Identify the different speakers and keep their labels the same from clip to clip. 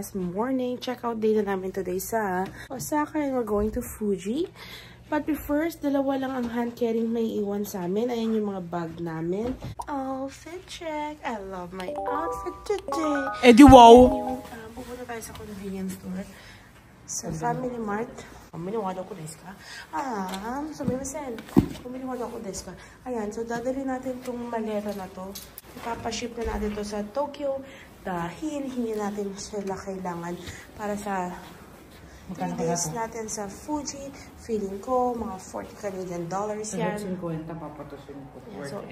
Speaker 1: bukas morning. Check out day na namin today sa Osaka and we're going to Fuji. But first, dalawa lang ang hand carrying may iwan sa amin. Ayan yung mga bag namin. Outfit check. I love my outfit today.
Speaker 2: Eddie, wow!
Speaker 1: Pupunta tayo sa convenience store. Sa Family Mart. Miniwala ko desu ka? Sumimasen. Miniwala ko desu ka? Ayan, so dadali natin itong maleta na to. Ipapaship na natin to sa Tokyo dahil hindi natin sila kailangan para sa 3 days natin sa Fuji. Feeling ko, mga 40 Canadian dollars yan.
Speaker 2: 50 papatusin ko.
Speaker 1: Yeah, so,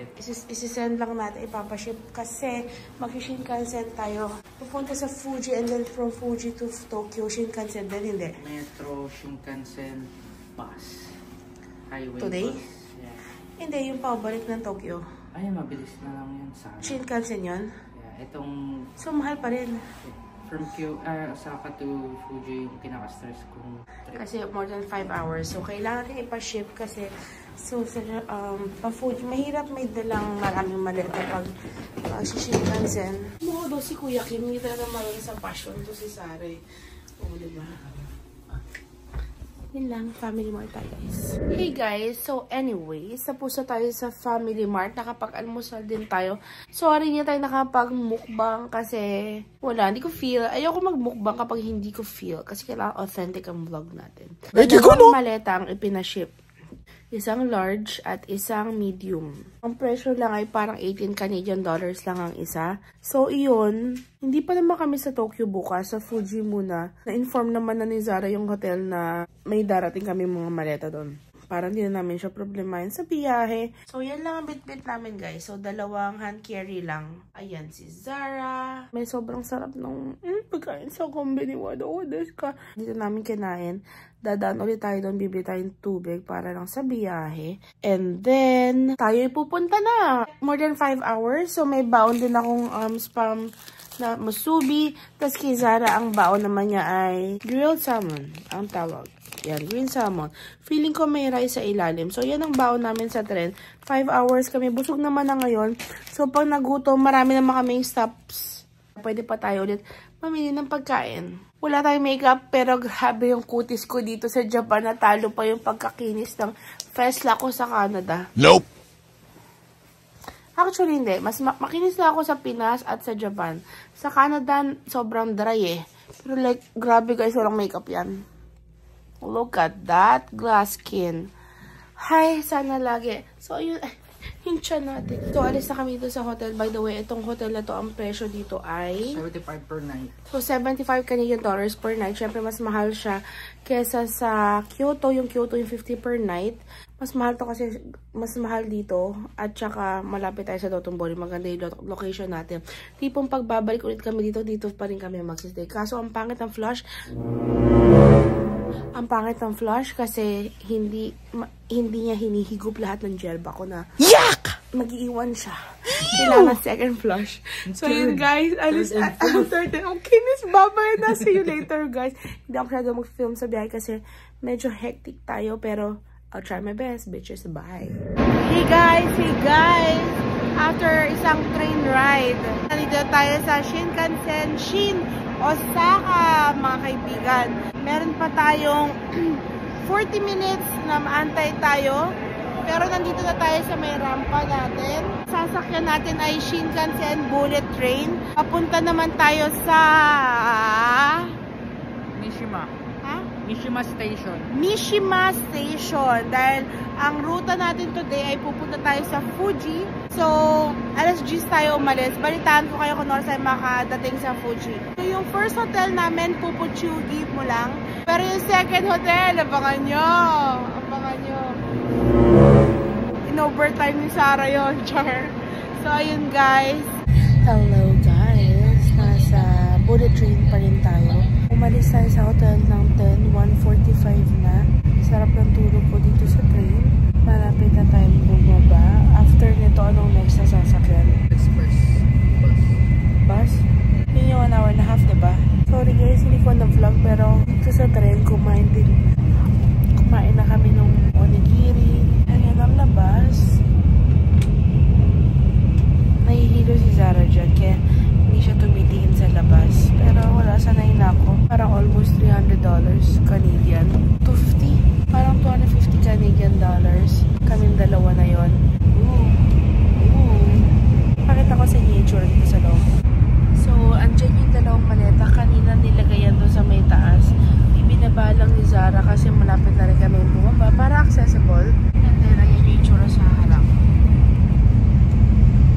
Speaker 1: isi-send lang natin, ipapaship kasi mag-Shinkansen tayo. Pupunta sa Fuji and then from Fuji to Tokyo, Shinkansen din, hindi?
Speaker 2: Metro, Shinkansen, bus. Highway
Speaker 1: Today?
Speaker 2: bus. Yeah.
Speaker 1: Hindi, yung pabalik ng Tokyo.
Speaker 2: Ay, mabilis na lang yun sa akin.
Speaker 1: Shinkansen yun?
Speaker 2: Yeah, itong...
Speaker 1: So, mahal pa rin.
Speaker 2: From Osaka to Fuji, yung kinaka-stress kong trip.
Speaker 1: Kasi more than 5 hours. So, kailangan natin ipa-ship kasi so, sa pa-Fuji, mahirap may dalang maraming maleta pag Shinkansen. Mo daw si Kuya Kim, hindi talaga marunong sa passion to si Sare. Oo, diba? Yun lang, Family Mart tayo, guys. Hey guys, so anyways, tapos na tayo sa Family Mart. Nakapag-almusal din tayo. Sorry niya tayo nakapag-mukbang kasi wala, hindi ko feel. Ayoko mag-mukbang kapag hindi ko feel kasi kailangan authentic ang vlog natin. Dalawang maleta ang ipinaship. Isang large at isang medium. Ang presyo lang ay parang 18 Canadian dollars lang ang isa. So, iyon. Hindi pa naman kami sa Tokyo bukas. Sa Fuji muna. Na-inform naman na ni Zara yung hotel na may darating kami mga maleta doon. Parang hindi na namin siya problemahin sa biyahe. So, yan lang ang bit-bit namin, guys. So, dalawang hand carry lang. Ayan si Zara. May sobrang sarap ng pagkain sa kombini. Dito namin kinain. Dadaan ulit tayo doon, bibili tayong tubig para lang sa biyahe. And then, tayo pupunta na. More than 5 hours. So, may baon din akong spam na musubi. Tapos kay Zara, ang baon naman niya ay grilled salmon. Ang tawag. Yan, green salmon. Feeling ko may rice sa ilalim. So, yan ang baon namin sa tren. 5 hours kami. Busog naman na ngayon. So, pag nagutom, marami naman kaming stops. Pwede pa tayo ulit mamili ng pagkain. Wala tayong makeup, pero grabe yung kutis ko dito sa Japan. Natalo pa yung pagkakinis ng Fesla ko sa Canada.
Speaker 3: Nope!
Speaker 1: Actually, hindi. Mas makinis na ako sa Pinas at sa Japan. Sa Canada, sobrang dry eh. Pero like, grabe guys, walang makeup yan. Look at that glass skin. Hi, sana lagi. So, yun. Yung tiyan natin. So, alis na kami dito sa hotel. By the way, itong hotel na to, ang presyo dito ay
Speaker 2: 75 per night.
Speaker 1: So, 75 Canadian dollars per night. Siyempre, mas mahal siya kesa sa Kyoto. Yung Kyoto, yung 50 per night. Mas mahal to kasi mas mahal dito. At saka, malapit tayo sa Dotonbori. Maganda yung location natin. Tipong pagbabalik ulit kami dito, dito pa rin kami magsistay. Kaso, ang pangit ng flush. Ang pangit ng flush kasi hindi niya hinihigop lahat ng gel ba ko na yak! Mag-iiwan siya. Kailangan second flush. So yun guys, alis I'm certain. Okay, miss, bye-bye na. See you later guys. Hindi ako masyado mag-film sa biyahe kasi medyo hectic tayo pero I'll try my best, bitches. Bye! Hey guys! After isang train ride, nandito tayo sa Shinkansen Osaka, mga kaibigan. Meron pa tayong 40 minutes na maantay tayo. Pero nandito na tayo sa may rampa natin. Sasakyan natin ay Shinkansen Bullet Train. Papunta naman tayo sa
Speaker 2: Mishima. Mishima Station.
Speaker 1: Mishima Station. Dahil ang ruta natin today ay pupunta tayo sa Fuji. So, alas 10 tayo umalis. Balitaan ko kayo kung oras tayo makadating sa Fuji. So, yung first hotel namin, Pupuchugi mo lang. Pero yung second hotel, abangan nyo. In-overtime ni Sarah yun, char. So, ayun guys. Hello guys. Nasa bullet train pa rin tayo. Umalis tayo sa hotel ng 1:45 na. Sarap ng tulog ko dito sa train. Malapit na tayo bumaba. After nito, anong next na sasakyan?
Speaker 2: Express.
Speaker 1: Bus? Yun yung 1 hour and a half, diba? Sorry guys, hindi ko na-vlog pero dito sa train, kumain na kami nung onigiri. Ayan ang labas. Nahihilo si Zara dyan kaya hindi hindi siya tumitingin sa labas. Pero wala, sanay na ako. Parang almost $300 Canadian. 250? Parang 250 Canadian dollars. Kaming dalawa na yon. Pakita ko sa inyo yung tsura dito sa loob. So, andyan yung dalawang maleta. Kanina nilagay yan doon sa may taas. Ibinaba lang ni Zara kasi malapit na rin kami bumaba para accessible. And then, ayan yung tsura sa harap.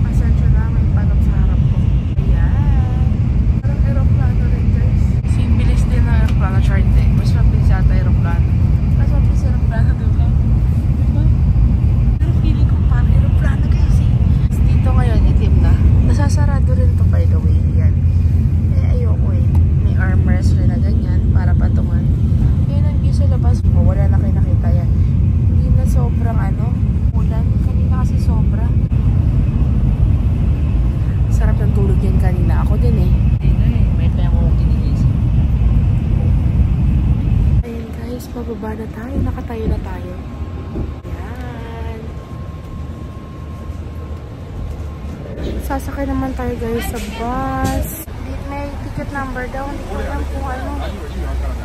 Speaker 1: Pasensya na, may panok sa harap ko. Ayan. Parang aeroplano rin, guys. Bilis din ng aeroplano chart eh. Mas mabilis yata aeroplano. Mas mabilis aeroplano, diba? Diba? Pero feeling ko parang aeroplano, guys eh. Dito ngayon, itim na. Nasasarado rin to, by the way. Yan. Eh, ayoko eh. May armrest rin na ganyan para patungan. Yan ang view sa labas. Oh, wala na kayo nakita yan. Hindi na sobrang ulan. Kanina kasi sobra. Sarap ng tulog yan kanina. Ako din eh.
Speaker 2: May tayo mo kinilis.
Speaker 1: Ayun guys, pababa na tayo. Nakatayo na tayo. Sasakay naman tayo guys sa bus. May ticket number daw. Hindi ko alam kung ano.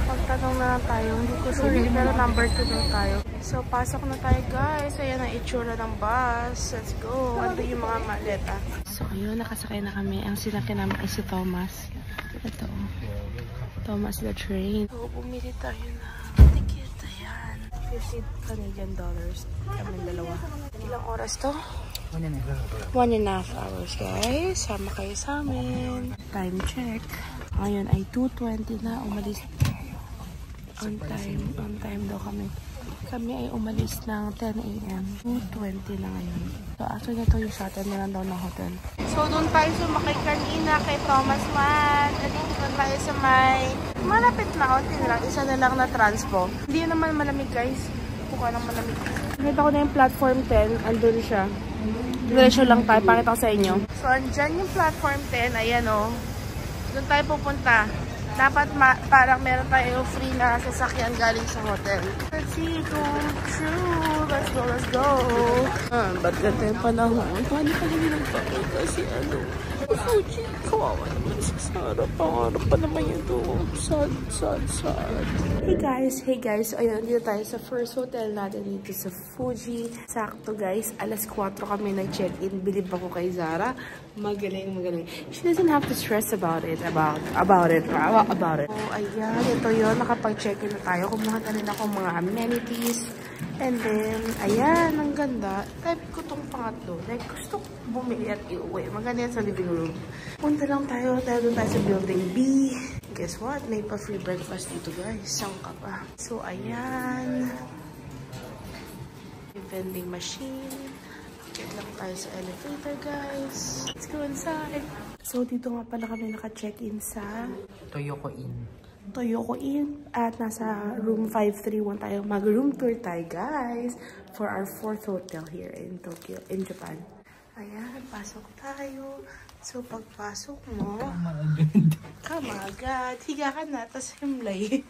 Speaker 1: Pagtanong na lang tayo. Hindi ko sure. Pero number 2 daw tayo. So, pasok na tayo guys. Ayan ang itsura ng bus. Let's go. Ando yung mga maleta. So, ayun. Nakasakay na kami. Ang sinakyan namin ay si Thomas. Ito. Thomas the train. So, bumili tayo na ticket. Ayan. $50 Canadian dollars. Kami dalawa. Ilang oras to? 1.5 hours guys. Sama kayo sa amin. Time check. Ngayon ay 2:20 na. Umalis. On time daw kami. Kami ay umalis ng 10 AM. 2:20 na ngayon. So after na to yung shuttle na lang daw ng hotel. So doon tayo sumakay kanina kay Thomas Man. At dito tayo sa may malapit na outing lang. Isa na lang na transpo. Hindi naman malamig guys. Buka ng malamig. Nakita ko na yung platform 10. Andun siya. Diretso lang tayo. Pakita ko sa inyo. So, andyan yung platform 10. Ayan o. Doon tayo pupunta. Dapat parang meron tayo free na sasakyan galing sa hotel. Let's see kung true. Let's go, let's go. Ba't ganda yung panahon? Paano pa namin ang panahon? Kasi Fuji, kawawa naman sa Zara. Pangarap pa naman yun doon. Sad. Hey guys. Ayun, dito tayo sa first hotel natin dito sa Fuji. Sakto guys, alas 4 kami nag-check-in. Bilib ako kay Zara. Magaling. She doesn't have to stress about it. About it. Oh, ayan. Ito yun. Nakapag-check-in na tayo. Kumuha na rin ako mga amenities. And then, ayan, ang ganda. Type ko tong pangatlo. Like, gusto ko bumili at iuwi. Maganda yan sa living room. Punta lang tayo. Doon tayo sa building B. Guess what? May pa free breakfast dito, guys. Saan ka pa? So, ayan. May vending machine. Get lang tayo sa elevator, guys. Let's go inside. So, dito nga pala kami naka-check-in sa
Speaker 2: Toyoko Inn.
Speaker 1: At nasa room 531 tayo. Mag-room tour tayo, guys. For our 4th hotel here in Tokyo, in Japan. Ayan, pasok tayo. So, pagpasok mo, come agad. Higa ka na, tas himlay.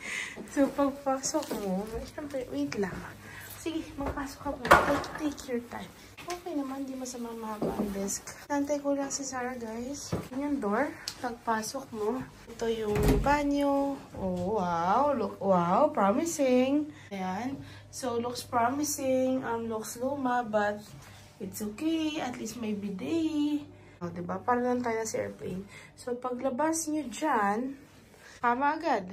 Speaker 1: So, pagpasok mo, syempre, wait lang. Sige, magpasok ka muna. Take your time. Okay naman, di masama mahaba ang desk. Nantay ko lang si Sarah, guys. Yung door, pagpasok mo. Ito yung banyo. Oh, wow. Wow, promising. Ayan. So, looks promising. Looks luma, but it's okay. At least may bidet. Oh, diba? Para lang tayo sa airplane. So, paglabas nyo dyan, kama agad.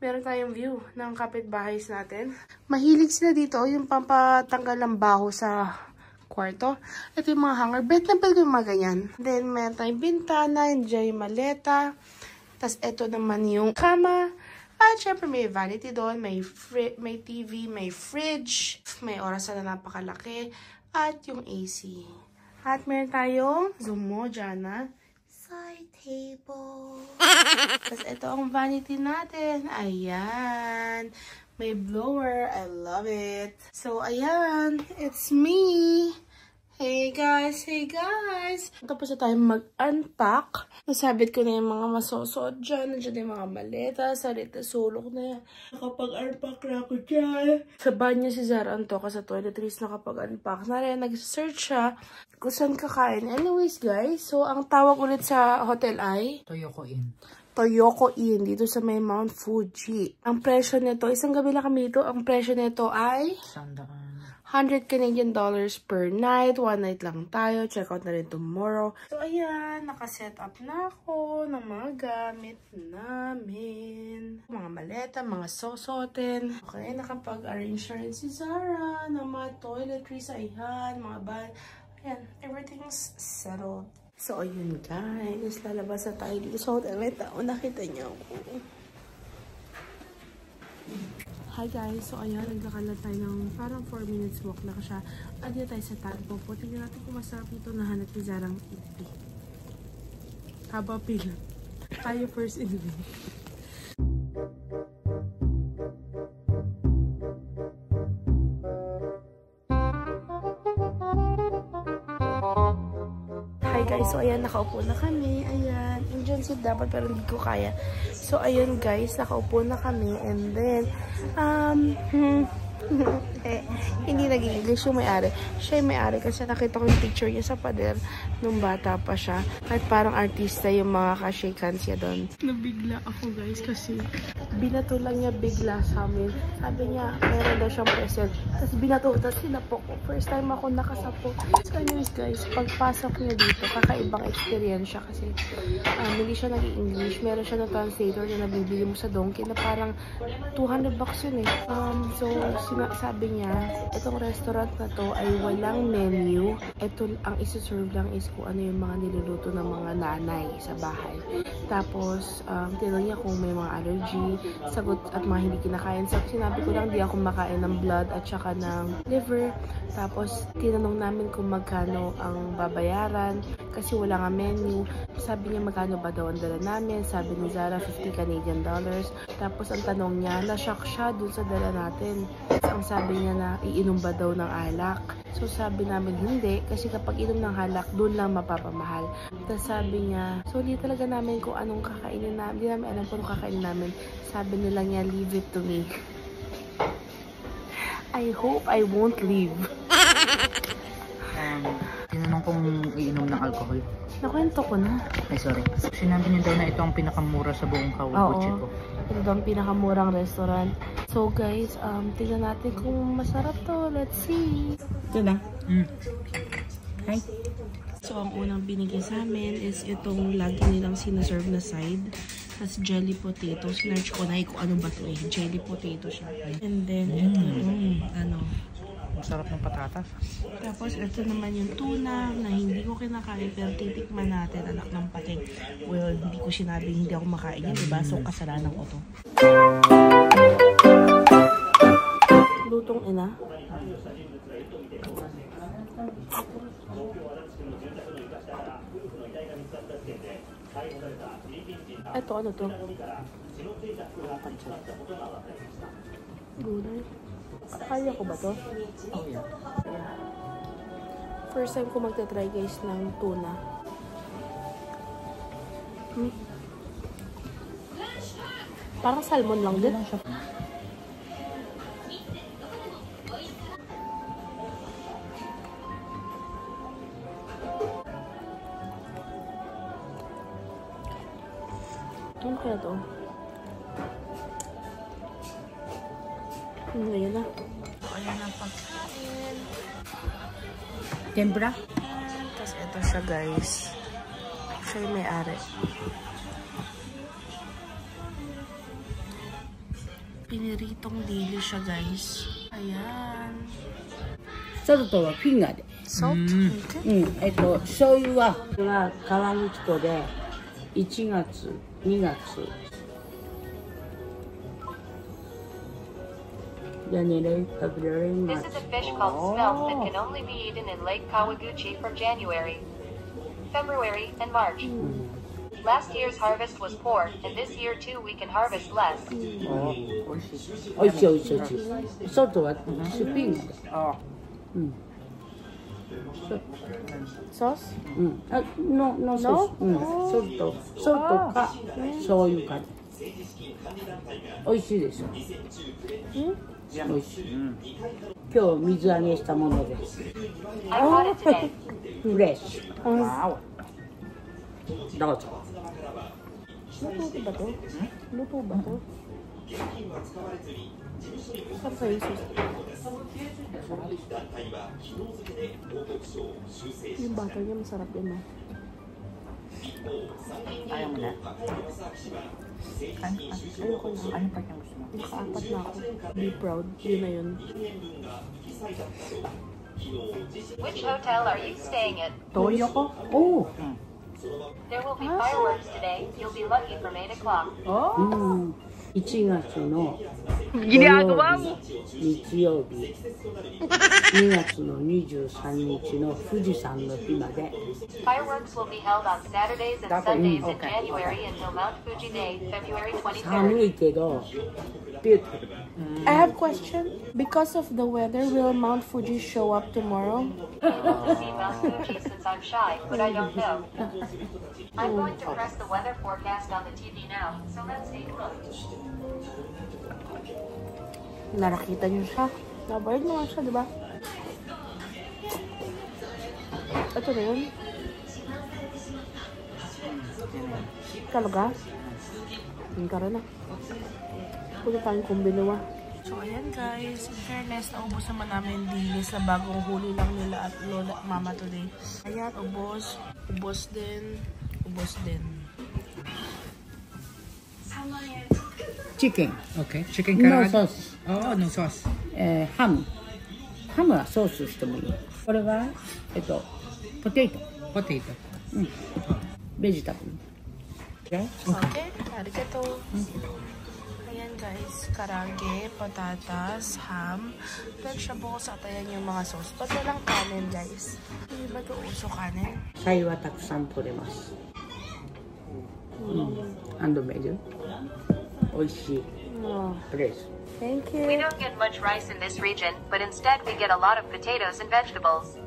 Speaker 1: Meron tayong view ng kapitbahay natin. Mahilig sila dito. Yung pampatanggal ng baho sa kwarto. Ito yung mga hanger. Bet na bet yung mga ganyan. Then, meron tayong bintana. Enjoy yung maleta. Tapos, ito naman yung kama. At, syempre, may vanity doon. May TV. May fridge. May orasan na napakalaki. At, yung AC. At, meron tayong zoom mo dyan, ha? Side table. Tapos, ito ang vanity natin. Ayan. May blower. I love it. So, ayan. It's me. Hey guys! Tapos na tayo mag-unpack. Nasabit ko na yung mga masosod dyan. Nandiyan yung mga maleta, salita, sulok na yan. Nakapag-unpack na ako dyan. Sa banyo si Zara Antoka sa toiletries nakapag-unpack na rin. Nag-search siya kung saan kakain. Anyways guys, so ang tawag ulit sa hotel ay
Speaker 2: Toyoko Inn.
Speaker 1: Toyoko Inn, dito sa may Mount Fuji. Ang presyo nito, isang gabi lang kami dito, ang presyo nito ay 100 Canadian dollars per night. One night lang tayo. Check out na rin tomorrow. So, ayan. Nakaset up na ako ng mga gamit namin. Mga maleta, mga sosotin. Okay, nakapag-arrange na rin si Zara ng mga toiletries. Ayan, mga bag. Ayan, everything's settled. So, ayun guys. Lalabas na tayo dito sa hotel. Wait, nakita niyo ako. Hi guys, so ayan, nagkakalat tayo ng parang 4 minutes walk na siya. Adyo tayo sa Tagpo po. Tingnan natin kung masarap ito nahanap ni Zarang Iti. Haba pila. Tayo first in line. Hi guys, so ayan, nakaupo na kami. Ayan, Indian seat dapat pero hindi ko kaya. So ayun guys, nakaupo na kami and then hindi naging English yung may-ari. Siya yung may-ari kasi nakita ko yung picture niya sa pader nung bata pa siya. At parang artista yung mga ka-shake hands niya doon. Nabigla ako guys kasi binato lang niya bigla sa amin. Sabi niya, meron daw siyang present. Tapos binato, tapos sinapok ko. First time ako nakasapok. So anyways guys, pagpasok niya dito, kakaibang experience siya kasi hindi siya nag-English. Meron siya na translator na nabibili mo sa Donkey na parang $200 yun eh. So, sabi niya, itong restaurant na to ay walang menu. Ito, ang isi-serve lang is kung ano yung mga niluluto ng mga nanay sa bahay. Tapos, tinanong niya kung may mga allergy, sagot at mga hindi kinakain. So, sinabi ko lang, di ako makain ng blood at saka ng liver. Tapos, tinanong namin kung magkano ang babayaran kasi wala nga menu. Sabi niya, magkano ba daw ang dala namin? Sabi ni Zara, 50 Canadian dollars. Tapos, ang tanong niya, na-shock siya dun sa dala natin. Ang sabi niya na iinom ba daw ng alak. So sabi namin hindi kasi kapag inom ng alak doon lang mapapamahal. Tapos sabi niya, so hindi talaga namin kung anong kakainin namin. Hindi namin alam kung anong kakainin namin. Sabi nila niya, leave it to me. I hope I won't leave.
Speaker 2: Tinanong kong iinom ng alcohol.
Speaker 1: Nakwento ko na.
Speaker 2: Ay sorry. Sinabi niya daw na ito ang pinakamura sa buong Kawaguchi ko.
Speaker 1: Ito daw ang pinakamurang restaurant. So guys, tingnan natin kung masarap to. Let's see.
Speaker 2: Ito na. Hi.
Speaker 1: So ang unang binigay sa amin is itong lagi nilang sinaserve na side. Tapos jelly potato. Sinerch ko na kung ano ba ito eh. Jelly potato siya. And then ito
Speaker 2: Masarap ng patatas.
Speaker 1: Tapos ito naman yung tuna na hindi ko kinakain pero titikman natin, anak ng pating. Well, hindi ko sinabing hindi ako makain yan, diba? So kasalanan ko to. Lutong ina. Ito, ano to? Gulay. Kaya ko ba to?
Speaker 2: Oh yeah.
Speaker 1: First time ko magta-try guys ng tuna. Parang salmon lang din. Ano kaya to? Ayan na. Ayan na pagkain.
Speaker 2: Tempura?
Speaker 1: Tapos ito siya guys. Siya yung may-ari. Piniritong dili siya guys. Ayan.
Speaker 3: Saltはフィンガーで。
Speaker 1: Salt? Okay.
Speaker 3: 醤油は川口湖で1月、2月。January, February, March.
Speaker 4: This is a fish called smelt that can only be eaten in Lake Kawaguchi from January, February, and March. Last year's harvest was poor, and this year too we can harvest less.
Speaker 3: おいしいおいしい。ソルトはスピンガーで。
Speaker 1: Sauce?
Speaker 3: うん。あ、のソース。うん。ソルトか醤油か。美味しいですよ。美味しい。今日水揚げしたものです。
Speaker 4: I caught it today.
Speaker 3: フレッシュ。
Speaker 2: Wow.
Speaker 3: どうぞ。
Speaker 1: Luto ba to? Luto ba to? Saan kayo sauce? Yung butter niya masarap yun, no?
Speaker 2: Ayaw mo na?
Speaker 1: Ayoko na.
Speaker 2: Ano pa yung gusto mo?
Speaker 1: Nakaapat na ako. Be proud. Yun na yun.
Speaker 4: Which hotel are you staying at?
Speaker 3: Toyoko? Oh.
Speaker 4: There will be fireworks today. You'll be lucky from 8 o'clock.
Speaker 3: 1月の土曜日、日曜日、2月の23日の富士山の日まで。
Speaker 4: Fireworks will be held on Saturdays and Sundays in January until Mount Fuji Day, February 23rd.
Speaker 3: 寒いけど、beautiful.
Speaker 1: I have a question. Because of the weather, will Mount Fuji show up tomorrow?
Speaker 4: I love to see Mount Fuji since I'm shy, but I don't know. I'm going to press the weather forecast on the TV now, so let's take a look.
Speaker 1: Nakita niyo siya. Nabayad naman siya, di ba? Ito na yun. Talaga? Yung ka rin na. Punta tayong kumbinawa. So, ayan guys. In fairness, naubos naman namin dilis na bagong huli lang nila at lola at mama today. Ayan, ubos. Ubos din. Ubos din.
Speaker 3: Chicken.
Speaker 2: Okay. Chicken
Speaker 3: No
Speaker 2: curry.
Speaker 3: sauce.
Speaker 2: Oh, no sauce.
Speaker 3: ハム。ハムはソースしてもいい。これは、ポテト。
Speaker 2: Potato.
Speaker 3: ベジタブル。Okay?
Speaker 1: Okay, arigato. Ayan guys, karage, patatas, ham, vegetables, at ayan yung mga sauce. Ba't walang kanin guys? Hindi ba ito uso kanin?
Speaker 3: 菜はたくさん取れます。アンドメジュ。美味しい。
Speaker 1: Oh,
Speaker 3: プレイス。
Speaker 1: thank
Speaker 4: We
Speaker 1: you.
Speaker 4: don't get much rice in this region, but instead we get a lot of potatoes and vegetables.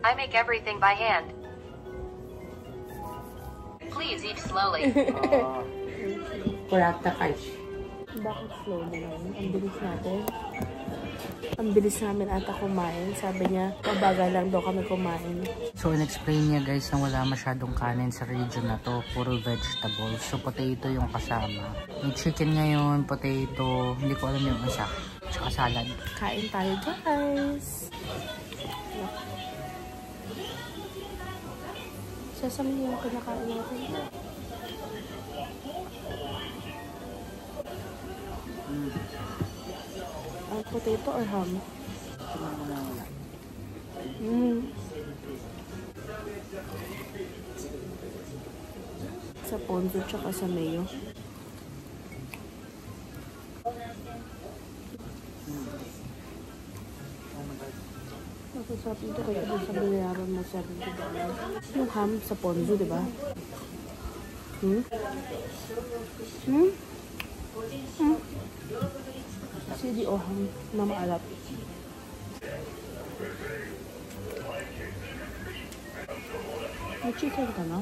Speaker 4: I make everything by hand. Please eat slowly.
Speaker 3: これあったかいし。
Speaker 1: Bakit slow na lang? Ang bilis natin. Ang bilis namin ata kumain. Sabi niya, mabagal lang daw kami kumain.
Speaker 2: So, in-explain niya guys na wala masyadong kanin sa region na to. Puro vegetables. So, potato yung kasama. May chicken ngayon, potato. Hindi ko alam yung isa. Tsaka salad.
Speaker 1: Kain tayo guys. Sesame yung kinakain natin. Potato or ham? Sa ponzu tsaka sa mayo. Masasarap ito kaya doon sa binayaran mo $70. Yung ham sa ponzu, di ba? CD o ham na maalat. May chicken ka na?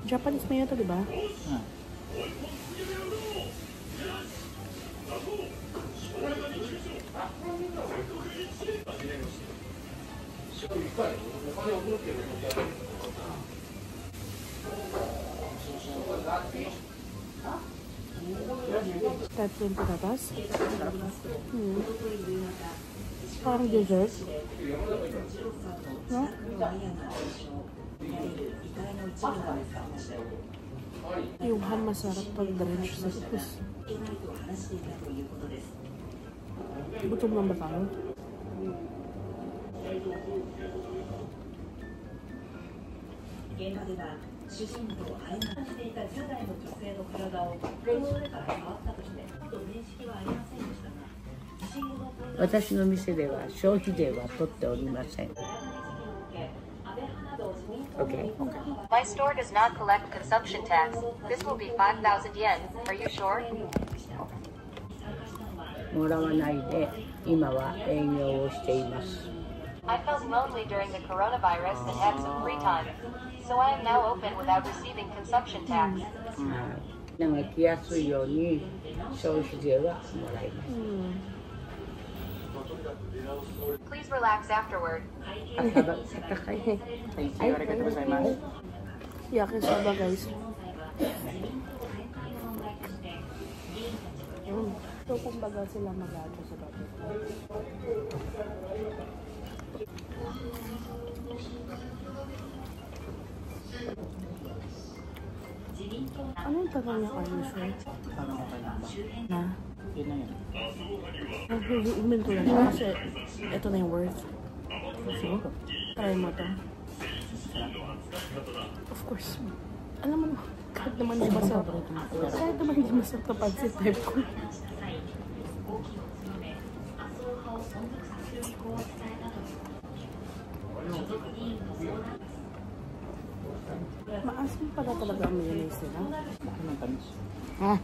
Speaker 1: Japanese mayo to, di ba? Type yung patatas. Parang dessert. No? Yung ham masarap pag drench sa sauce. Gutom lang ba tayo?
Speaker 3: Watashi no mise de wa shouhi de wa totte orimasen. Okay.
Speaker 4: My store does not collect consumption tax. This will be 5,000 yen. Are you sure?
Speaker 3: もらわないで今は営業をしています。
Speaker 4: I felt lonely during the coronavirus and had some free time. So I am now open without receiving consumption tax.
Speaker 3: なんか来やすいように消費税はもらいます。
Speaker 4: Please relax afterward.
Speaker 3: 朝が高い。
Speaker 2: Thank you. Arigatou gozaimasu.
Speaker 1: Yakisoba guys. So kumbaga sila mag-ato sa bato. Ano yung tanong niya kayo, sir?
Speaker 2: Parang okay lang ba?
Speaker 1: Na?
Speaker 2: Yun na yun.
Speaker 1: Humin ko lang kasi ito na yung worth.
Speaker 2: Siguro.
Speaker 1: Try mo to. Of course. Alam mo, kahit naman di masarap. Kahit naman di masarap na pansit type ko. Maasim pala talaga ang mayonnaise nila.
Speaker 2: Bakit ng tamis?
Speaker 1: Ah.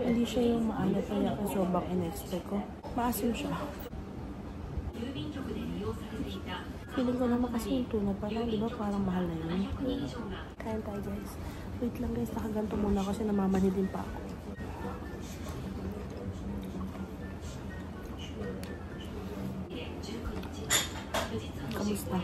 Speaker 1: Hindi siya yung maalat na yakisobang in-expect ko. Maasim siya. Feeling ko naman kasi yung tuna pala, di ba parang mahal na yun? Kain tayo guys. Wait lang guys, nakaganto muna kasi namamanid din pa ako. Kamusta?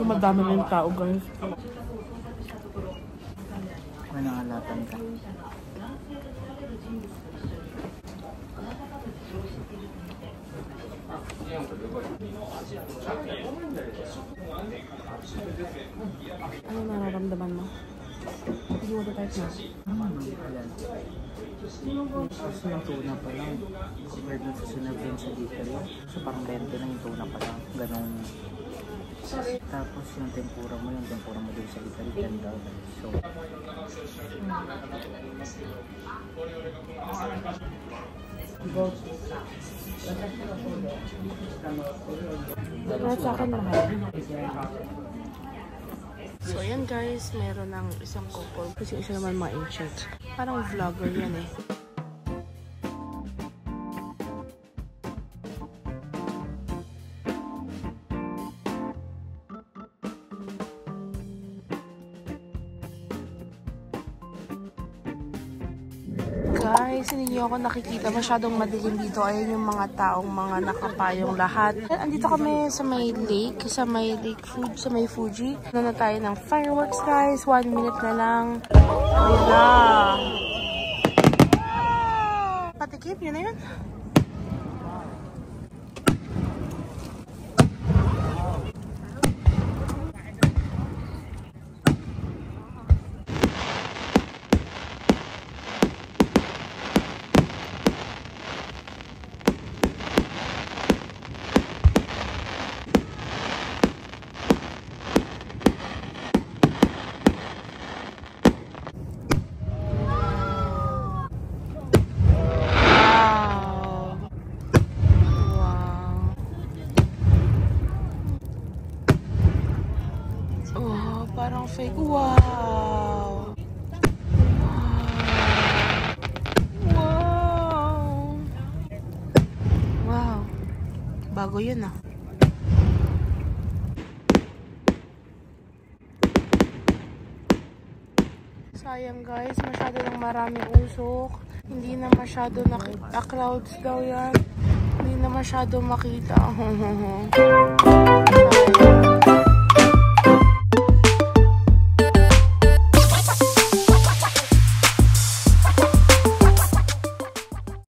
Speaker 1: Madami na yung tao guys.
Speaker 2: May nangalatan ka.
Speaker 1: Ano nararamdaman mo? Hindi mo type na?
Speaker 2: Kasi yung tuna pa lang, compared na sa sinabing sa Italy, so parang 20 na yung tuna pa lang, ganun. Tapos yung tempura mo din sa Italy, $10. So,
Speaker 1: At sa akin mahal. So ayan guys, meron ng isang couple. Kasi isa naman ma-in-check. Parang vlogger yan eh. Guys, hindi niyo ako nakikita. Masyadong madilim dito. Ayan yung mga taong mga nakapayong lahat. Andito kami sa may lake. Sa may lake food. Sa may Fuji. Ano na tayo ng fireworks guys. 1 minute na lang. Ayan na. Patikip. Yun na yun. Parang fake. Wow! Wow! Wow! Bago yun ah. Sayang guys, masyado lang maraming usok. Hindi na masyado nakita. Clouds daw yan. Hindi na masyado makita.